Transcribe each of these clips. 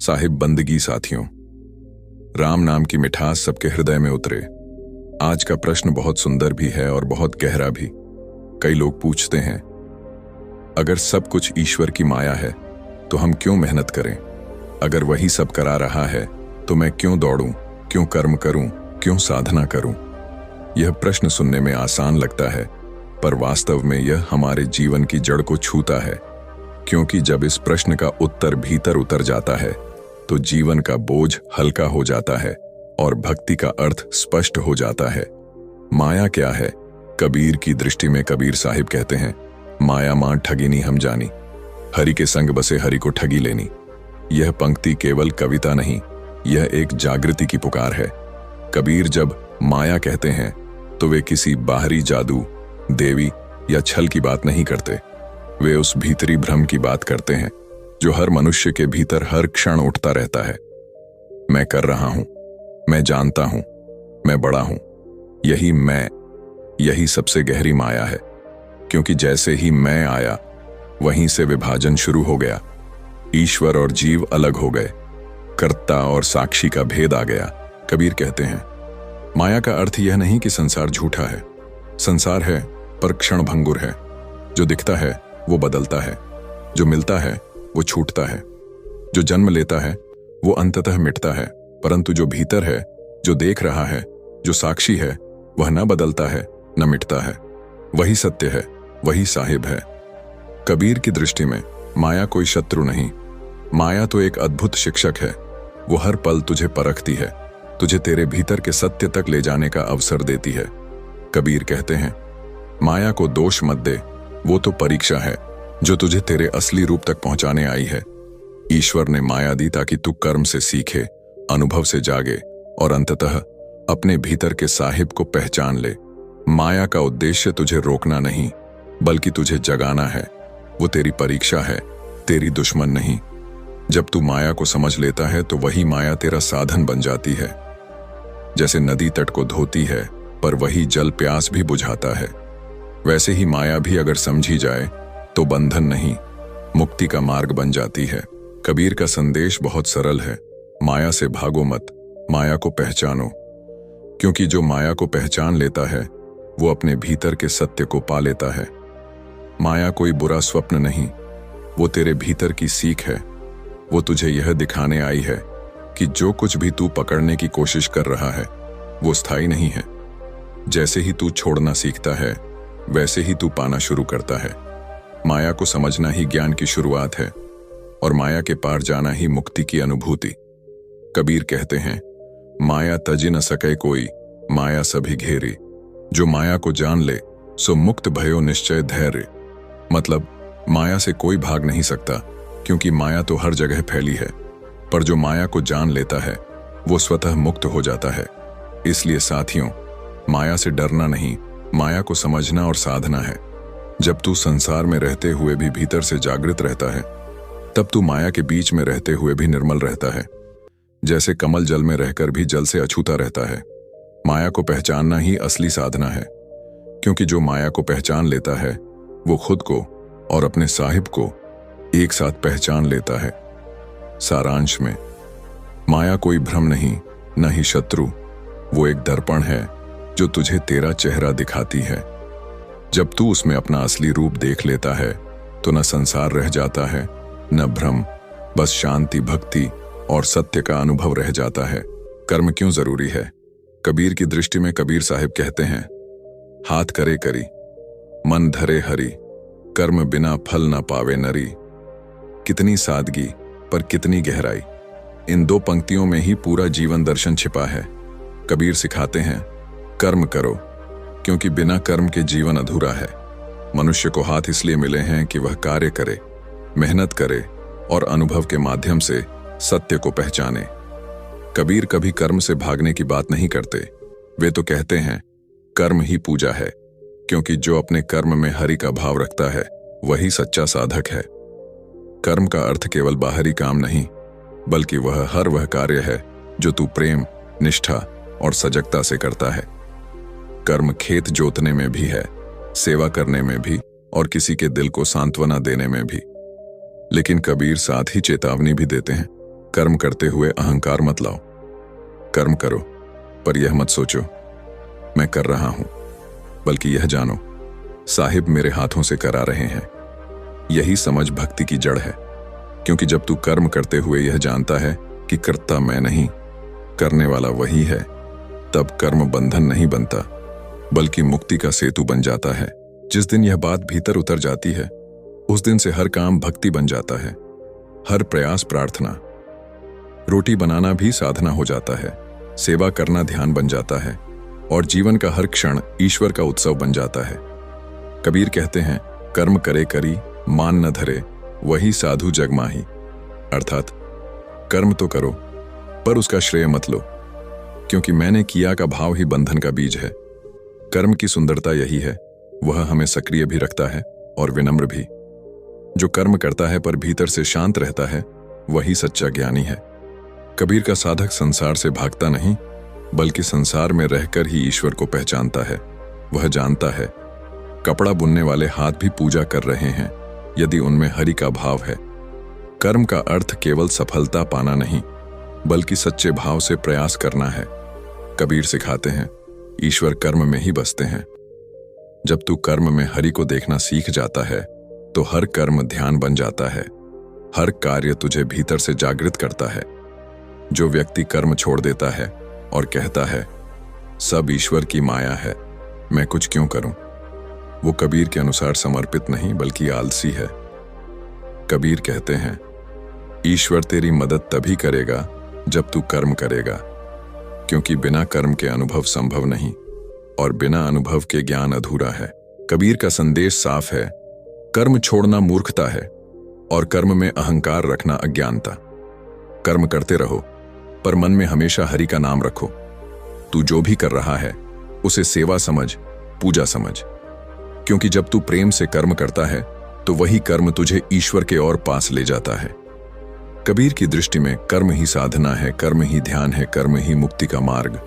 साहिब बंदगी साथियों, राम नाम की मिठास सबके हृदय में उतरे। आज का प्रश्न बहुत सुंदर भी है और बहुत गहरा भी। कई लोग पूछते हैं, अगर सब कुछ ईश्वर की माया है तो हम क्यों मेहनत करें? अगर वही सब करा रहा है तो मैं क्यों दौड़ूं, क्यों कर्म करूं, क्यों साधना करूं? यह प्रश्न सुनने में आसान लगता है, पर वास्तव में यह हमारे जीवन की जड़ को छूता है। क्योंकि जब इस प्रश्न का उत्तर भीतर उतर जाता है तो जीवन का बोझ हल्का हो जाता है और भक्ति का अर्थ स्पष्ट हो जाता है। माया क्या है? कबीर की दृष्टि में कबीर साहिब कहते हैं, माया मां ठगिनी हम जानी, हरि के संग बसे हरि को ठगी लेनी। यह पंक्ति केवल कविता नहीं, यह एक जागृति की पुकार है। कबीर जब माया कहते हैं तो वे किसी बाहरी जादू, देवी या छल की बात नहीं करते। वे उस भीतरी भ्रम की बात करते हैं जो हर मनुष्य के भीतर हर क्षण उठता रहता है। मैं कर रहा हूं, मैं जानता हूं, मैं बड़ा हूं। यही सबसे गहरी माया है। क्योंकि जैसे ही मैं आया वहीं से विभाजन शुरू हो गया। ईश्वर और जीव अलग हो गए, कर्ता और साक्षी का भेद आ गया। कबीर कहते हैं, माया का अर्थ यह नहीं कि संसार झूठा है। संसार है पर क्षण भंगुर है। जो दिखता है वो बदलता है, जो मिलता है वो छूटता है, जो जन्म लेता है वो अंततः मिटता है। परंतु जो भीतर है, जो देख रहा है, जो साक्षी है, वह न बदलता है न मिटता है। वही सत्य है, वही साहिब है। कबीर की दृष्टि में माया कोई शत्रु नहीं, माया तो एक अद्भुत शिक्षक है। वो हर पल तुझे परखती है, तुझे तेरे भीतर के सत्य तक ले जाने का अवसर देती है। कबीर कहते हैं, माया को दोष मत दे, वो तो परीक्षा है जो तुझे तेरे असली रूप तक पहुंचाने आई है। ईश्वर ने माया दी ताकि तू कर्म से सीखे, अनुभव से जागे और अंततः अपने भीतर के साहिब को पहचान ले। माया का उद्देश्य तुझे रोकना नहीं, बल्कि तुझे जगाना है। वो तेरी परीक्षा है, तेरी दुश्मन नहीं। जब तू माया को समझ लेता है तो वही माया तेरा साधन बन जाती है। जैसे नदी तट को धोती है पर वही जल प्यास भी बुझाता है, वैसे ही माया भी अगर समझी जाए तो बंधन नहीं, मुक्ति का मार्ग बन जाती है। कबीर का संदेश बहुत सरल है, माया से भागो मत, माया को पहचानो। क्योंकि जो माया को पहचान लेता है वो अपने भीतर के सत्य को पा लेता है। माया कोई बुरा स्वप्न नहीं, वो तेरे भीतर की सीख है। वो तुझे यह दिखाने आई है कि जो कुछ भी तू पकड़ने की कोशिश कर रहा है वो स्थायी नहीं है। जैसे ही तू छोड़ना सीखता है वैसे ही तू पाना शुरू करता है। माया को समझना ही ज्ञान की शुरुआत है और माया के पार जाना ही मुक्ति की अनुभूति। कबीर कहते हैं, माया तजी न सके कोई, माया सभी घेरी। जो माया को जान ले सो मुक्त भयो निश्चय धैर्य। मतलब माया से कोई भाग नहीं सकता, क्योंकि माया तो हर जगह फैली है। पर जो माया को जान लेता है वो स्वतः मुक्त हो जाता है। इसलिए साथियों, माया से डरना नहीं, माया को समझना और साधना है। जब तू संसार में रहते हुए भी भीतर से जागृत रहता है, तब तू माया के बीच में रहते हुए भी निर्मल रहता है। जैसे कमल जल में रहकर भी जल से अछूता रहता है। माया को पहचानना ही असली साधना है। क्योंकि जो माया को पहचान लेता है वो खुद को और अपने साहिब को एक साथ पहचान लेता है। सारांश में, माया कोई भ्रम नहीं, न ही शत्रु। वो एक दर्पण है जो तुझे तेरा चेहरा दिखाती है। जब तू उसमें अपना असली रूप देख लेता है तो न संसार रह जाता है, न भ्रम, बस शांति, भक्ति और सत्य का अनुभव रह जाता है। कर्म क्यों जरूरी है? कबीर की दृष्टि में कबीर साहिब कहते हैं, हाथ करे करी, मन धरे हरि, कर्म बिना फल न पावे नरी। कितनी सादगी पर कितनी गहराई। इन दो पंक्तियों में ही पूरा जीवन दर्शन छिपा है। कबीर सिखाते हैं, कर्म करो, क्योंकि बिना कर्म के जीवन अधूरा है। मनुष्य को हाथ इसलिए मिले हैं कि वह कार्य करे, मेहनत करे और अनुभव के माध्यम से सत्य को पहचाने। कबीर कभी कर्म से भागने की बात नहीं करते। वे तो कहते हैं, कर्म ही पूजा है, क्योंकि जो अपने कर्म में हरि का भाव रखता है वही सच्चा साधक है। कर्म का अर्थ केवल बाहरी काम नहीं, बल्कि वह कार्य है जो तू प्रेम, निष्ठा और सजगता से करता है। कर्म खेत जोतने में भी है, सेवा करने में भी और किसी के दिल को सांत्वना देने में भी। लेकिन कबीर साथ ही चेतावनी भी देते हैं, कर्म करते हुए अहंकार मत लाओ। कर्म करो, पर यह मत सोचो मैं कर रहा हूं, बल्कि यह जानो साहिब मेरे हाथों से करा रहे हैं। यही समझ भक्ति की जड़ है, क्योंकि जब तू कर्म करते हुए यह जानता है कि कर्ता मैं नहीं, करने वाला वही है, तब कर्म बंधन नहीं बनता, बल्कि मुक्ति का सेतु बन जाता है। जिस दिन यह बात भीतर उतर जाती है, उस दिन से हर काम भक्ति बन जाता है, हर प्रयास प्रार्थना। रोटी बनाना भी साधना हो जाता है, सेवा करना ध्यान बन जाता है, और जीवन का हर क्षण ईश्वर का उत्सव बन जाता है। कबीर कहते हैं, कर्म करे करी मान न धरे, वही साधु जग माही। अर्थात कर्म तो करो, पर उसका श्रेय मत लो, क्योंकि मैंने किया का भाव ही बंधन का बीज है। कर्म की सुंदरता यही है, वह हमें सक्रिय भी रखता है और विनम्र भी। जो कर्म करता है पर भीतर से शांत रहता है, वही सच्चा ज्ञानी है। कबीर का साधक संसार से भागता नहीं, बल्कि संसार में रहकर ही ईश्वर को पहचानता है। वह जानता है कपड़ा बुनने वाले हाथ भी पूजा कर रहे हैं, यदि उनमें हरि का भाव है। कर्म का अर्थ केवल सफलता पाना नहीं, बल्कि सच्चे भाव से प्रयास करना है। कबीर सिखाते हैं, ईश्वर कर्म में ही बसते हैं। जब तू कर्म में हरि को देखना सीख जाता है, तो हर कर्म ध्यान बन जाता है, हर कार्य तुझे भीतर से जागृत करता है। जो व्यक्ति कर्म छोड़ देता है और कहता है सब ईश्वर की माया है, मैं कुछ क्यों करूं, वो कबीर के अनुसार समर्पित नहीं बल्कि आलसी है। कबीर कहते हैं, ईश्वर तेरी मदद तभी करेगा जब तू कर्म करेगा, क्योंकि बिना कर्म के अनुभव संभव नहीं, और बिना अनुभव के ज्ञान अधूरा है। कबीर का संदेश साफ है, कर्म छोड़ना मूर्खता है और कर्म में अहंकार रखना अज्ञानता। कर्म करते रहो, पर मन में हमेशा हरि का नाम रखो। तू जो भी कर रहा है उसे सेवा समझ, पूजा समझ, क्योंकि जब तू प्रेम से कर्म करता है तो वही कर्म तुझे ईश्वर के और पास ले जाता है। कबीर की दृष्टि में कर्म ही साधना है, कर्म ही ध्यान है, कर्म ही मुक्ति का मार्ग।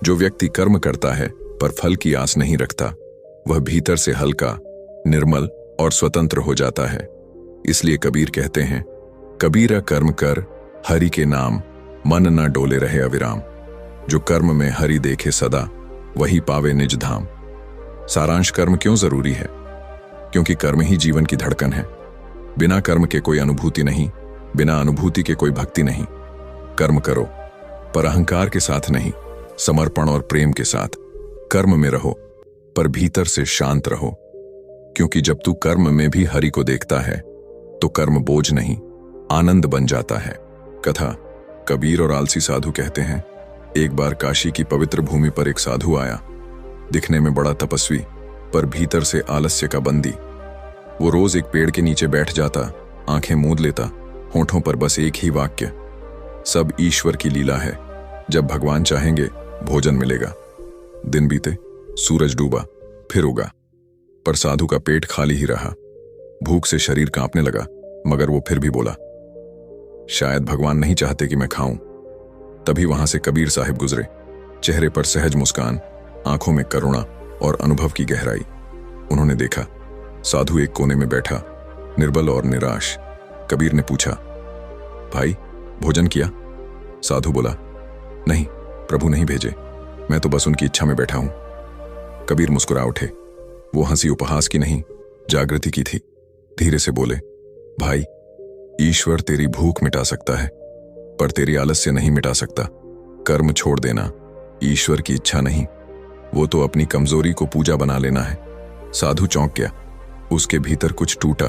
जो व्यक्ति कर्म करता है पर फल की आस नहीं रखता, वह भीतर से हल्का, निर्मल और स्वतंत्र हो जाता है। इसलिए कबीर कहते हैं, कबीरा कर्म कर हरि के नाम, मन न डोले रहे अविराम। जो कर्म में हरि देखे सदा, वही पावे निज धाम। सारांश, कर्म क्यों जरूरी है? क्योंकि कर्म ही जीवन की धड़कन है। बिना कर्म के कोई अनुभूति नहीं, बिना अनुभूति के कोई भक्ति नहीं। कर्म करो, पर अहंकार के साथ नहीं, समर्पण और प्रेम के साथ। कर्म में रहो, पर भीतर से शांत रहो, क्योंकि जब तू कर्म में भी हरि को देखता है तो कर्म बोझ नहीं, आनंद बन जाता है। कथा, कबीर और आलसी साधु कहते हैं, एक बार काशी की पवित्र भूमि पर एक साधु आया। दिखने में बड़ा तपस्वी, पर भीतर से आलस्य का बंदी। वो रोज एक पेड़ के नीचे बैठ जाता, आंखें मूंद लेता, होठों पर बस एक ही वाक्य, सब ईश्वर की लीला है, जब भगवान चाहेंगे भोजन मिलेगा। दिन बीते, सूरज डूबा, फिर उगा, पर साधु का पेट खाली ही रहा। भूख से शरीर कांपने लगा, मगर वो फिर भी बोला, शायद भगवान नहीं चाहते कि मैं खाऊं। तभी वहां से कबीर साहिब गुजरे, चेहरे पर सहज मुस्कान, आंखों में करुणा और अनुभव की गहराई। उन्होंने देखा, साधु एक कोने में बैठा, निर्बल और निराश। कबीर ने पूछा, भाई भोजन किया? साधु बोला, नहीं, प्रभु नहीं भेजे, मैं तो बस उनकी इच्छा में बैठा हूं। कबीर मुस्कुरा उठे। वो हंसी उपहास की नहीं, जागृति की थी। धीरे से बोले, भाई, ईश्वर तेरी भूख मिटा सकता है, पर तेरी आलस्य नहीं मिटा सकता। कर्म छोड़ देना ईश्वर की इच्छा नहीं, वो तो अपनी कमजोरी को पूजा बना लेना है। साधु चौंक गया, उसके भीतर कुछ टूटा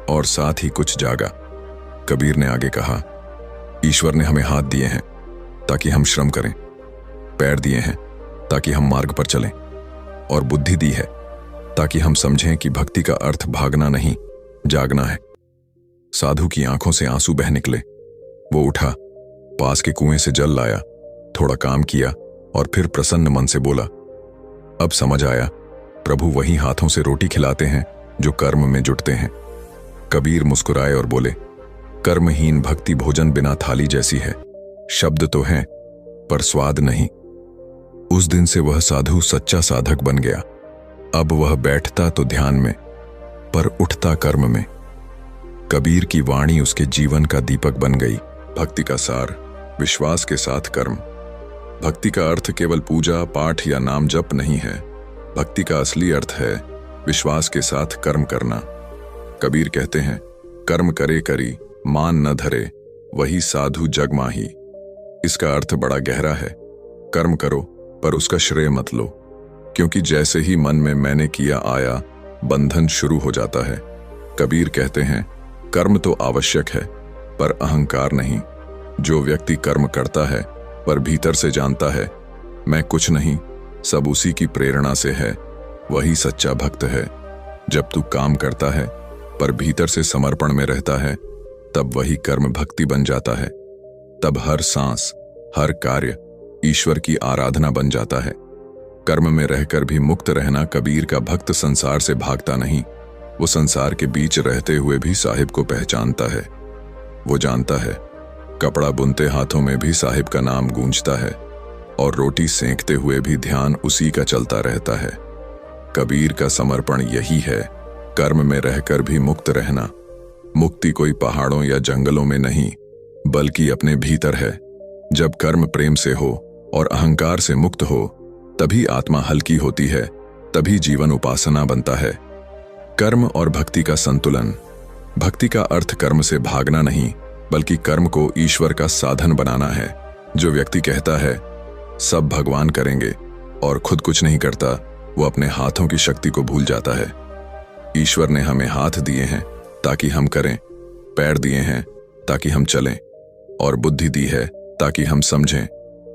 और साथ ही कुछ जागा। कबीर ने आगे कहा, ईश्वर ने हमें हाथ दिए हैं ताकि हम श्रम करें, पैर दिए हैं ताकि हम मार्ग पर चलें, और बुद्धि दी है ताकि हम समझें कि भक्ति का अर्थ भागना नहीं, जागना है। साधु की आंखों से आंसू बह निकले। वो उठा, पास के कुएं से जल लाया, थोड़ा काम किया और फिर प्रसन्न मन से बोला, अब समझ आया, प्रभु वही हाथों से रोटी खिलाते हैं जो कर्म में जुटते हैं। कबीर मुस्कुराए और बोले, कर्महीन भक्ति भोजन बिना थाली जैसी है, शब्द तो हैं पर स्वाद नहीं। उस दिन से वह साधु सच्चा साधक बन गया। अब वह बैठता तो ध्यान में, पर उठता कर्म में। कबीर की वाणी उसके जीवन का दीपक बन गई, भक्ति का सार, विश्वास के साथ कर्म। भक्ति का अर्थ केवल पूजा पाठ या नाम जप नहीं है। भक्ति का असली अर्थ है विश्वास के साथ कर्म करना। कबीर कहते हैं, कर्म करे करी मान न धरे, वही साधु जग माही। इसका अर्थ बड़ा गहरा है। कर्म करो पर उसका श्रेय मत लो, क्योंकि जैसे ही मन में मैंने किया आया, बंधन शुरू हो जाता है। कबीर कहते हैं, कर्म तो आवश्यक है पर अहंकार नहीं। जो व्यक्ति कर्म करता है पर भीतर से जानता है मैं कुछ नहीं, सब उसी की प्रेरणा से है, वही सच्चा भक्त है। जब तू काम करता है पर भीतर से समर्पण में रहता है, तब वही कर्म भक्ति बन जाता है। तब हर सांस, हर कार्य ईश्वर की आराधना बन जाता है। कर्म में रहकर भी मुक्त रहना। कबीर का भक्त संसार से भागता नहीं, वो संसार के बीच रहते हुए भी साहिब को पहचानता है। वो जानता है कपड़ा बुनते हाथों में भी साहिब का नाम गूंजता है, और रोटी सेंकते हुए भी ध्यान उसी का चलता रहता है। कबीर का समर्पण यही है, कर्म में रहकर भी मुक्त रहना। मुक्ति कोई पहाड़ों या जंगलों में नहीं, बल्कि अपने भीतर है। जब कर्म प्रेम से हो और अहंकार से मुक्त हो, तभी आत्मा हल्की होती है, तभी जीवन उपासना बनता है। कर्म और भक्ति का संतुलन। भक्ति का अर्थ कर्म से भागना नहीं, बल्कि कर्म को ईश्वर का साधन बनाना है। जो व्यक्ति कहता है सब भगवान करेंगे और खुद कुछ नहीं करता, वो अपने हाथों की शक्ति को भूल जाता है। ईश्वर ने हमें हाथ दिए हैं ताकि हम करें, पैर दिए हैं ताकि हम चलें, और बुद्धि दी है ताकि हम समझें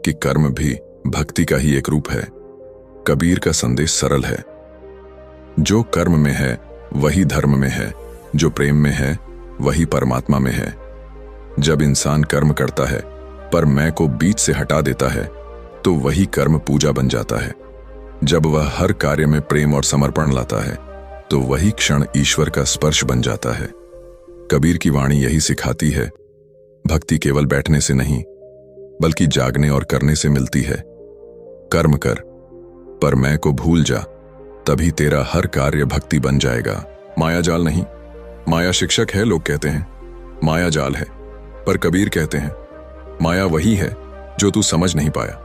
कि कर्म भी भक्ति का ही एक रूप है। कबीर का संदेश सरल है, जो कर्म में है वही धर्म में है, जो प्रेम में है वही परमात्मा में है। जब इंसान कर्म करता है पर मैं को बीच से हटा देता है, तो वही कर्म पूजा बन जाता है। जब वह हर कार्य में प्रेम और समर्पण लाता है, तो वही क्षण ईश्वर का स्पर्श बन जाता है। कबीर की वाणी यही सिखाती है, भक्ति केवल बैठने से नहीं, बल्कि जागने और करने से मिलती है। कर्म कर पर मैं को भूल जा, तभी तेरा हर कार्य भक्ति बन जाएगा। माया जाल नहीं, माया शिक्षक है लोग कहते हैं, माया जाल है, पर कबीर कहते हैं माया वही है जो तू समझ नहीं पाया।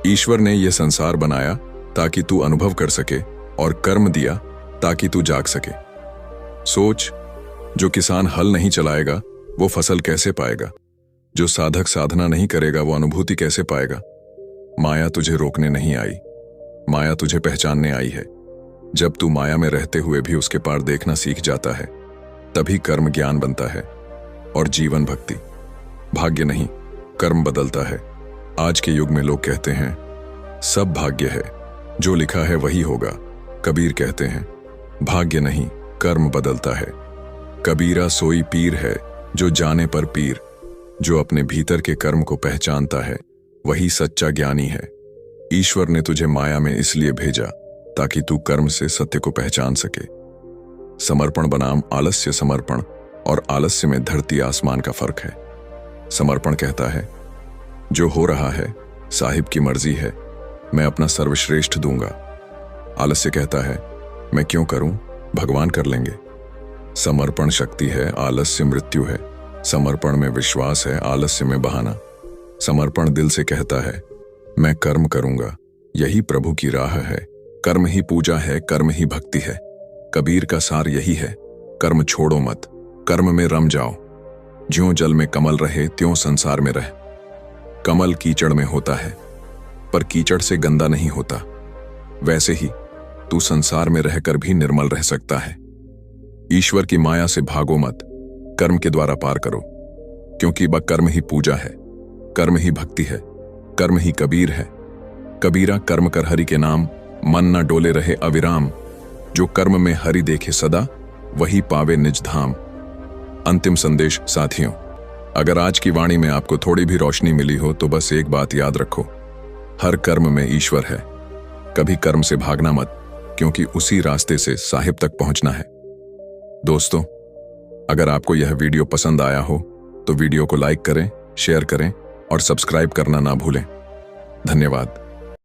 ईश्वर ने यह संसार बनाया ताकि तू अनुभव कर सके, और कर्म दिया ताकि तू जाग सके। सोच, जो किसान हल नहीं चलाएगा वो फसल कैसे पाएगा? जो साधक साधना नहीं करेगा वो अनुभूति कैसे पाएगा? माया तुझे रोकने नहीं आई, माया तुझे पहचानने आई है। जब तू माया में रहते हुए भी उसके पार देखना सीख जाता है, तभी कर्म ज्ञान बनता है और जीवन भक्ति। भाग्य नहीं, कर्म बदलता है। आज के युग में लोग कहते हैं सब भाग्य है, जो लिखा है वही होगा। कबीर कहते हैं भाग्य नहीं, कर्म बदलता है। कबीरा सोई पीर है जो जाने पर पीर। जो अपने भीतर के कर्म को पहचानता है वही सच्चा ज्ञानी है। ईश्वर ने तुझे माया में इसलिए भेजा ताकि तू कर्म से सत्य को पहचान सके। समर्पण बनाम आलस्य। समर्पण और आलस्य में धरती आसमान का फर्क है। समर्पण कहता है जो हो रहा है साहिब की मर्जी है, मैं अपना सर्वश्रेष्ठ दूंगा। आलस्य कहता है मैं क्यों करूं, भगवान कर लेंगे। समर्पण शक्ति है, आलस्य मृत्यु है। समर्पण में विश्वास है, आलस्य में बहाना। समर्पण दिल से कहता है मैं कर्म करूंगा, यही प्रभु की राह है। कर्म ही पूजा है, कर्म ही भक्ति है। कबीर का सार यही है, कर्म छोड़ो मत, कर्म में रम जाओ। ज्यों जल में कमल रहे त्यों संसार में रह। कमल कीचड़ में होता है पर कीचड़ से गंदा नहीं होता। वैसे ही तू संसार में रहकर भी निर्मल रह सकता है। ईश्वर की माया से भागो मत, कर्म के द्वारा पार करो, क्योंकि वह कर्म ही पूजा है, कर्म ही भक्ति है, कर्म ही कबीर है। कबीरा कर्म कर हरि के नाम, मन न डोले रहे अविराम। जो कर्म में हरि देखे सदा, वही पावे निज धाम। अंतिम संदेश साथियों, अगर आज की वाणी में आपको थोड़ी भी रोशनी मिली हो तो बस एक बात याद रखो, हर कर्म में ईश्वर है। कभी कर्म से भागना मत, क्योंकि उसी रास्ते से साहिब तक पहुंचना है। दोस्तों, अगर आपको यह वीडियो पसंद आया हो तो वीडियो को लाइक करें, शेयर करें और सब्सक्राइब करना ना भूलें। धन्यवाद।